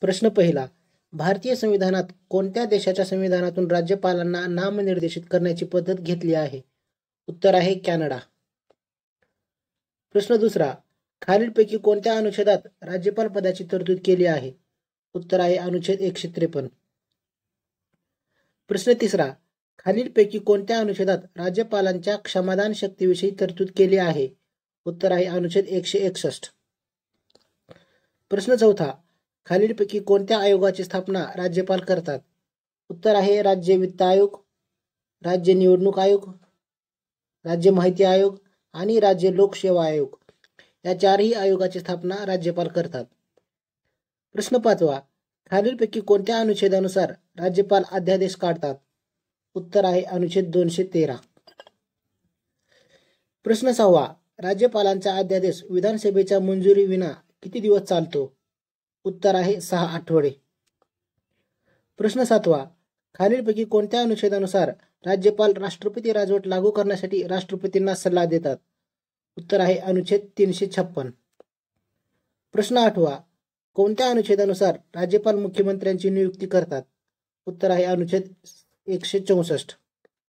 प्रश्न पहिला, भारतीय संविधानात कोणत्या देशाच्या संविधानातून राज्यपालांना नामनिर्देशित करण्याची पद्धत घेतली आहे? उत्तर आहे कॅनडा. प्रश्न दुसरा, खालीलपैकी कोणत्या अनुच्छेदात राज्यपाल पदाची तरतूद केली आहे? उत्तर आहे अनुच्छेद 153. प्रश्न तिसरा, खालीलपैकी कोणत्या अनुच्छेदात राज्यपालांच्या क्षमादान शक्तीविषयी तरतूद केली आहे? उत्तर आहे अनुच्छेद 161. प्रश्न चौथा, खालीलपैकी कोणत्या आयोगाची स्थापना राज्यपाल करतात? उत्तर आहे राज्य वित्त आयोग, राज्य निवडणूक आयोग, राज्य माहिती आयोग आणि राज्य लोकसेवा आयोग या चारही आयोगाची स्थापना राज्यपाल करतात. प्रश्न पाचवा, खालीलपैकी कोणत्या अनुच्छेदानुसार राज्यपाल अध्यादेश काढतात? उत्तर आहे अनुच्छेद 213. प्रश्न सहावा, राज्यपालांचा अध्यादेश विधानसभेच्या मंजुरी विना किती दिवस चालतो? उत्तर आहे 6 आठवडे. प्रश्न सातवा, खालीलपैकी कोणत्या अनुच्छेदानुसार राज्यपाल राष्ट्रपती राजवट लागू करण्यासाठी राष्ट्रपतींना सल्ला देतात? उत्तर आहे अनुच्छेद 356. प्रश्न आठवा, कोणत्या अनुच्छेदानुसार राज्यपाल मुख्यमंत्र्यांची नियुक्ती करतात? उत्तर आहे अनुच्छेद 164.